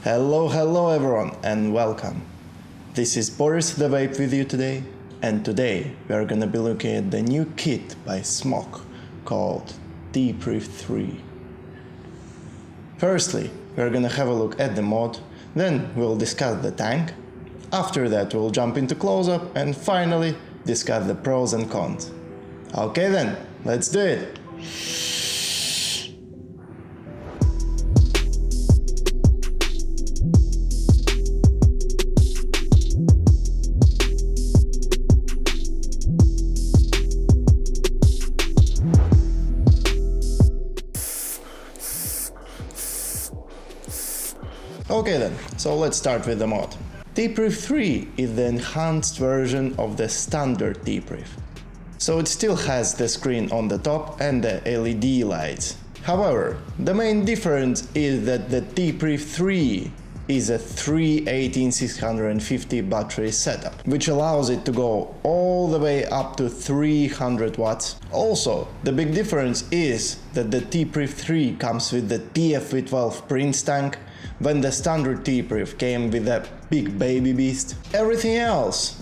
Hello everyone and welcome. This is Boris the Vape with you today, and today we are gonna be looking at the new kit by Smok called T-Priv 3. Firstly, we are gonna have a look at the mod, then we'll discuss the tank. After that we'll jump into close-up and finally discuss the pros and cons. Okay then, let's do it! Okay then, so let's start with the mod. T-Priv 3 is the enhanced version of the standard T-Priv. So it still has the screen on the top and the LED lights. However, the main difference is that the T-Priv 3 is a 3-18650 battery setup, which allows it to go all the way up to 300 watts. Also, the big difference is that the T-Priv 3 comes with the TFV12 Prince tank, when the standard T-Priv came with a big baby beast. Everything else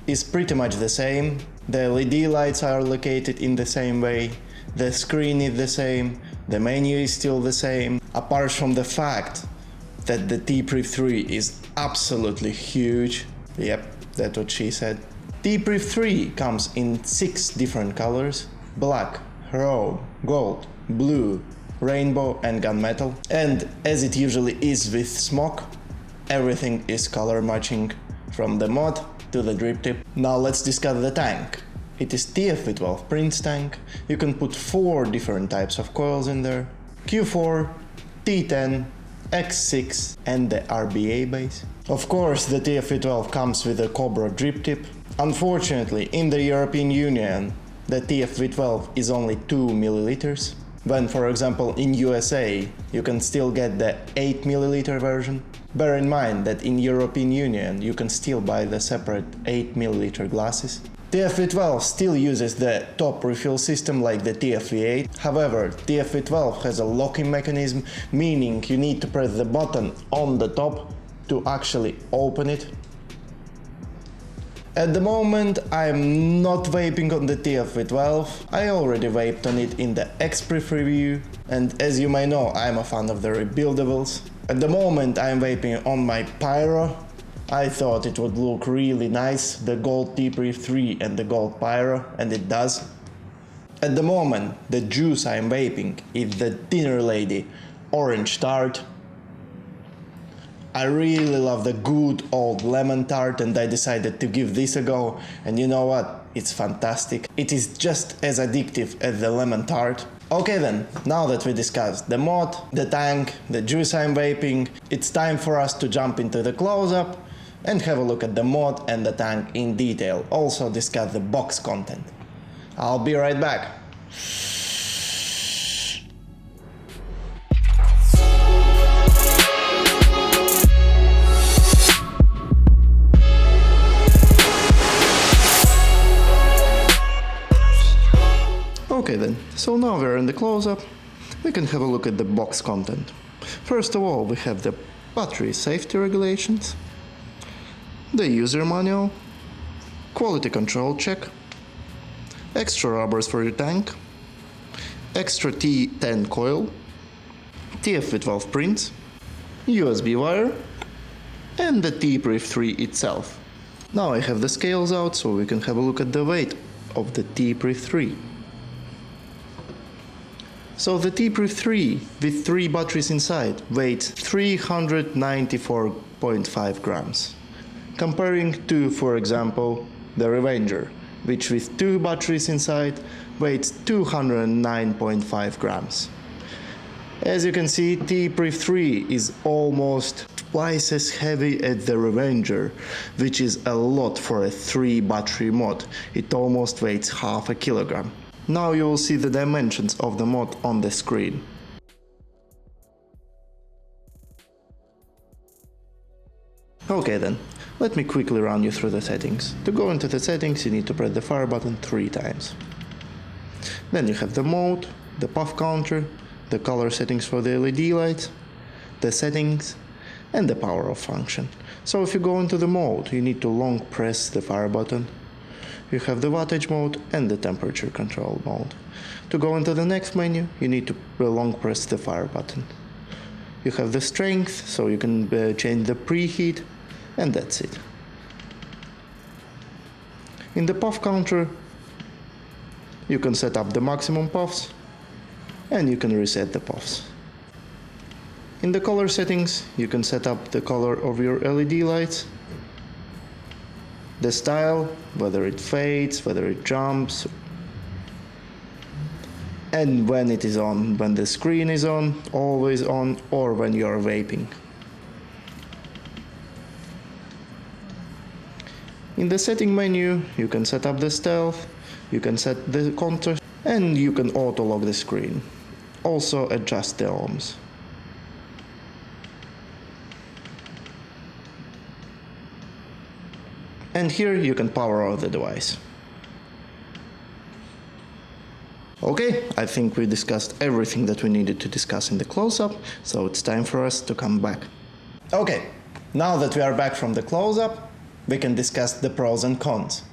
is pretty much the same. The LED lights are located in the same way, the screen is the same, the menu is still the same, apart from the fact that the T-Priv 3 is absolutely huge. Yep, that's what she said. T-Priv 3 comes in 6 different colors: black, raw, gold, blue, rainbow and gunmetal. And as it usually is with Smok, everything is color matching from the mod to the drip tip. Now let's discuss the tank. It is TFV12 Prince tank. You can put 4 different types of coils in there: Q4, T10, X6 and the RBA base. Of course, the TFV12 comes with a Cobra drip tip. Unfortunately, in the European Union, the TFV12 is only 2 milliliters. When, for example, in USA, you can still get the 8 milliliter version. Bear in mind that in European Union, you can still buy the separate 8 milliliter glasses. TFV12 still uses the top refill system like the TFV8. However, TFV12 has a locking mechanism, meaning you need to press the button on the top to actually open it. At the moment, I'm not vaping on the TFV12. I already vaped on it in the X-Priv review, and as you may know, I'm a fan of the rebuildables. At the moment, I'm vaping on my Pyro. I thought it would look really nice, the gold T-Priv 3 and the gold Pyro, and it does. At the moment, the juice I'm vaping is the Dinner Lady Orange Tart. I really love the good old lemon tart and I decided to give this a go, and you know what? It's fantastic. It is just as addictive as the lemon tart. Okay then, now that we discussed the mod, the tank, the juice I'm vaping, it's time for us to jump into the close-up and have a look at the mod and the tank in detail, also discuss the box content. I'll be right back. Okay then, so now we're in the close-up, we can have a look at the box content. First of all, we have the battery safety regulations, the user manual, quality control check, extra rubbers for your tank, extra T10 coil, TFV12 Prince, USB wire, and the T-Priv 3 itself. Now I have the scales out so we can have a look at the weight of the T-Priv 3. So the T-Priv 3 with 3 batteries inside weighs 394.5 grams. Comparing to, for example, the Revenger, which with 2 batteries inside weighs 209.5 grams. As you can see, T-Priv 3 is almost twice as heavy as the Revenger, which is a lot for a 3 battery mod. It almost weighs half a kilogram. Now you will see the dimensions of the mod on the screen. Okay then, let me quickly run you through the settings. To go into the settings you need to press the fire button 3 times. Then you have the mode, the puff counter, the color settings for the LED lights, the settings, and the power off function. So if you go into the mode, you need to long press the fire button. You have the wattage mode and the temperature control mode. To go into the next menu, you need to long press the fire button. You have the strength, so you can change the preheat, and that's it. In the puff counter, you can set up the maximum puffs, and you can reset the puffs. In the color settings, you can set up the color of your LED lights, the style, whether it fades, whether it jumps, and when it is on, when the screen is on, always on, or when you are vaping. In the setting menu, you can set up the stealth, you can set the contrast, and you can auto lock the screen. Also adjust the ohms. And here you can power out the device. Okay, I think we discussed everything that we needed to discuss in the close-up, so it's time for us to come back. Okay, now that we are back from the close-up, we can discuss the pros and cons.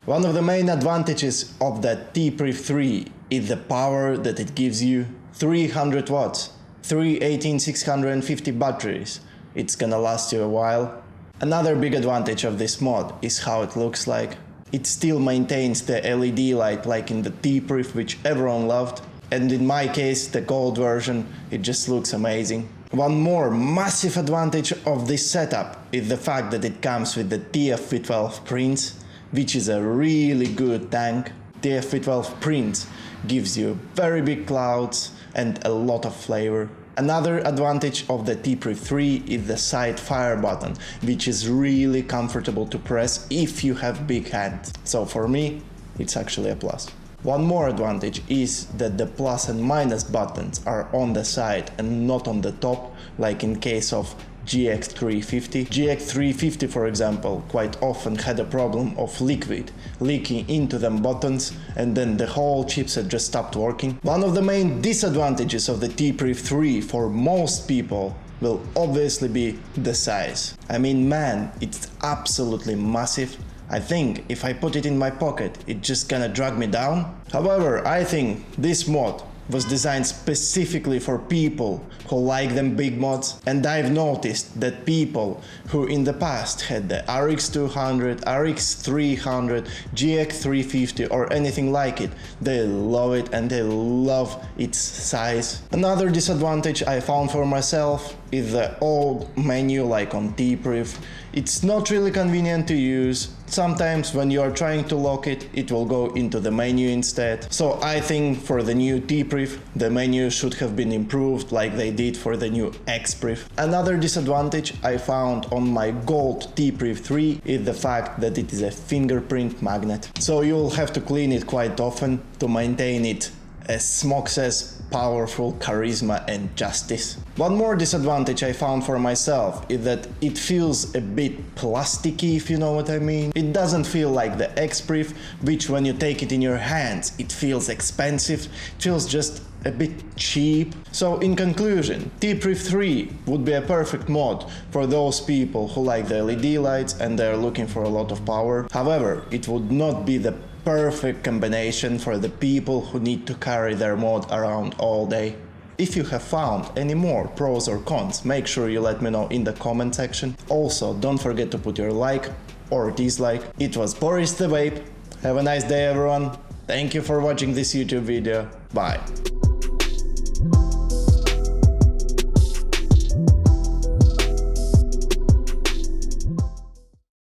One of the main advantages of the T-Priv 3 is the power that it gives you. 300 watts, 3 18650 batteries. It's gonna last you a while. Another big advantage of this mod is how it looks like. It still maintains the LED light like in the T-Priv, which everyone loved. And in my case, the gold version, it just looks amazing. One more massive advantage of this setup is the fact that it comes with the TFV12 Prince, which is a really good tank. TFV12 Prince gives you very big clouds and a lot of flavor. Another advantage of the T-Priv 3 is the side fire button, which is really comfortable to press if you have big hands. So for me, it's actually a plus. One more advantage is that the plus and minus buttons are on the side and not on the top, like in case of GX350. GX350, for example, quite often had a problem of liquid leaking into them buttons, and then the whole chipset just stopped working. One of the main disadvantages of the T-Priv 3 for most people will obviously be the size. I mean, man, it's absolutely massive. I think if I put it in my pocket, it's just gonna drag me down. However, I think this mod was designed specifically for people who like them big mods, and I've noticed that people who in the past had the RX200, RX300, GX350 or anything like it, they love it and they love its size. Another disadvantage I found for myself is the old menu like on T-Priv. It's not really convenient to use. Sometimes when you are trying to lock it, it will go into the menu instead. So I think for the new T-Priv, the menu should have been improved like they did for the new X-Priv. Another disadvantage I found on my gold T-Priv 3 is the fact that it is a fingerprint magnet. So you'll have to clean it quite often to maintain it, as Smok says, powerful charisma and justice. One more disadvantage I found for myself is that it feels a bit plasticky, if you know what I mean. It doesn't feel like the X-Priv, which when you take it in your hands, it feels expensive, it feels just a bit cheap. So in conclusion, T-Priv 3 would be a perfect mod for those people who like the LED lights and they're looking for a lot of power. However, it would not be the perfect combination for the people who need to carry their mod around all day. If you have found any more pros or cons, make sure you let me know in the comment section. Also, don't forget to put your like or dislike. It was Boris the Vape. Have a nice day, everyone. Thank you for watching this YouTube video. Bye.